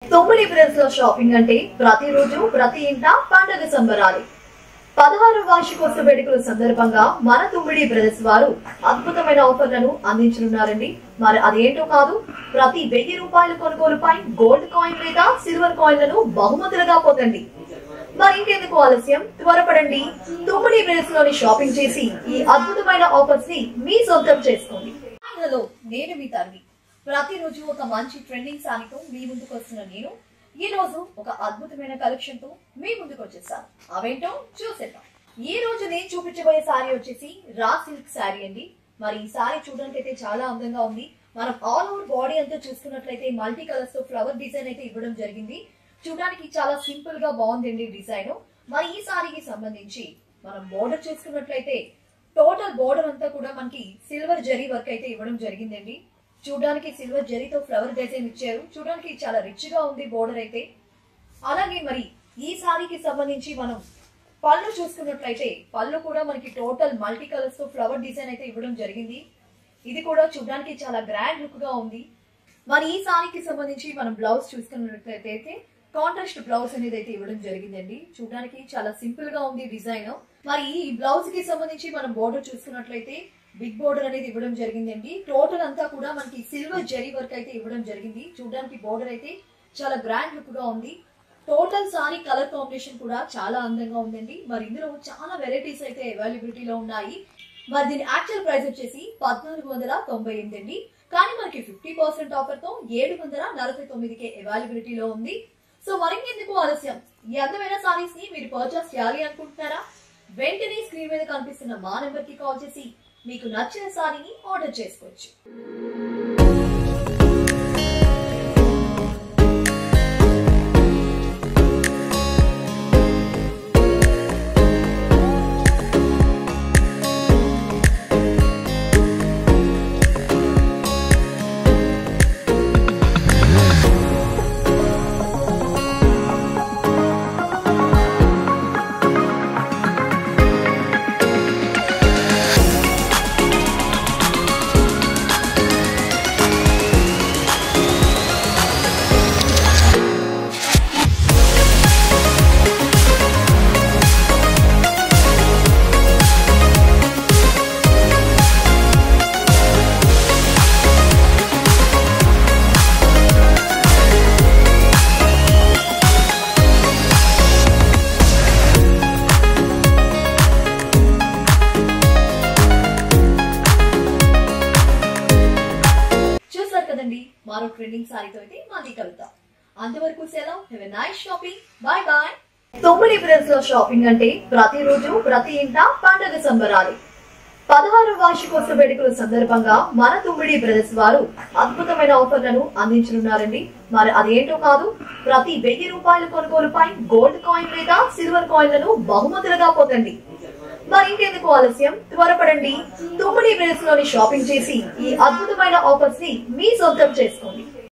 తొమ్మిడి breads లో shopping అంటే ప్రతిరోజు ప్రతి ఇంట పండుగ సంబరాలు. 16వ వార్షికోత్సవ వేడుకల సందర్భంగా మన తొమ్మిడి బ్రెడ్స్ వారు అద్భుతమైన ఆఫర్లను అందించనున్నారండి. మరి అదేంటో కాదు, ప్రతి 1000 రూపాయల కొనుగోలుపై గోల్డ్ కాయిన్ లేదా సిల్వర్ కాయిన్లను బహుమతులుగా పొందండి. మరి ఇంకెందుకు ఆలస్యం, త్వరపడండి. తొమ్మిడి బ్రెడ్స్ లోని షాపింగ్ చేసి ఈ అద్భుతమైన ఆఫర్స్ ని మీ సొంతం చేసుకోండి. హలో, నేను మీ తల్లి. ప్రతిరోజు ఒక మంచి ట్రెండింగ్ సారీతో మీ ముందుకు వస్తున్న నేను ఈ రోజు ఒక అద్భుతమైన కలెక్షన్ తో మీ ముందుకు వచ్చేసాను. అవేంటో చూసేద్దాం. ఈ రోజు నేను చూపించబోయే సారీ వచ్చేసి రా సిల్క్ సారీ అండి. మరి ఈ సారీ చూడడానికి అయితే చాలా అందంగా ఉంది. మనం ఆల్ ఓవర్ బాడీ అంతా చూసుకున్నట్లయితే మల్టీ కలర్స్ తో ఫ్లవర్ డిజైన్ అయితే ఇవ్వడం జరిగింది. చూడడానికి చాలా సింపుల్ గా బాగుందండి డిజైన్. మరి ఈ సారీకి సంబంధించి మనం బోర్డర్ చేసుకున్నట్లయితే టోటల్ బోర్డర్ అంతా కూడా మనకి సిల్వర్ జరీ వర్క్ అయితే ఇవ్వడం జరిగిందండి. చూడడానికి సిల్వర్ జరీతో ఫ్లవర్ డిజైన్ ఇచ్చారు. చూడడానికి చాలా రిచ్ గా ఉంది బోర్డర్ అయితే. అలాగే మరి ఈ సారీకి సంబంధించి మనం పళ్ళు చూసుకున్నట్లయితే పళ్ళు కూడా మనకి టోటల్ మల్టీ కలర్స్ తో ఫ్లవర్ డిజైన్ అయితే ఇవ్వడం జరిగింది. ఇది కూడా చూడడానికి చాలా గ్రాండ్ లుక్ గా ఉంది. మరి ఈ సారీకి సంబంధించి మనం బ్లౌజ్ చూసుకున్నట్లయితే కాంట్రాస్ట్ బ్లౌజ్ అనేది అయితే ఇవ్వడం జరిగిందండి. చూడడానికి చాలా సింపుల్ గా ఉంది డిజైన్. మరి ఈ బ్లౌజ్ కి సంబంధించి మనం బోర్డర్ చూసుకున్నట్లయితే బిగ్ బోర్డర్ అనేది ఇవ్వడం జరిగిందండి. టోటల్ అంతా కూడా మనకి సిల్వర్ జరీ వర్క్ అయితే ఇవ్వడం జరిగింది. చూడడానికి బోర్డర్ అయితే చాలా గ్రాండ్ లుక్ గా ఉంది. టోటల్ సారీ కలర్ కాంబినేషన్ కూడా చాలా అందంగా ఉందండి. మరి ఇందులో చాలా వెరైటీస్ అయితే అవైలబిలిటీలో ఉన్నాయి. మరి దీని యాక్చువల్ ప్రైస్ వచ్చేసి 1498 అండి. కానీ మనకి 50% ఆఫర్ తో 749కే అవైలబిలిటీలో ఉంది. సో మరింకెందుకు ఆలస్యం, ఈ అందమైన సారీస్ ని మీరు పర్చేస్ చేయాలి అనుకుంటున్నారా? వెంటనే స్క్రీన్ మీద కనిపిస్తున్న మా నెంబర్ కి కాల్ చేసి మీకు నచ్చిన సారీని ఆర్డర్ చేసుకోవచ్చు. మరో ట్రెండింగ్ సారీతో అయితే మళ్ళీ కలుద్దాం. అంతవరకు సెలవు. Have a nice shopping. Bye bye. తొమ్మిడి బ్రెడ్స్ లో షాపింగ్ అంటే ప్రతిరోజు ప్రతి ఇంట పండుగ సంబరాలు. 16వ వార్షికోత్సవ వేడుకల సందర్భంగా మన తొమ్మిడి బ్రెడ్స్ వారు అద్భుతమైన ఆఫర్లను అందించనున్నారండి. మరి అదేంటో కాదు, ప్రతి 1000 రూపాయల కొనుగోలుపై గోల్డ్ కాయిన్ లేదా సిల్వర్ కాయిన్లను బహుమతులుగా పొందండి. మరి ఇంకెందుకు ఆలస్యం, త్వరపడండి. తొమ్మిడి బ్రెడ్స్ లోని షాపింగ్ చేసి ఈ అద్భుతమైన ఆఫర్స్ ని మీ సొంతం చేసుకోండి.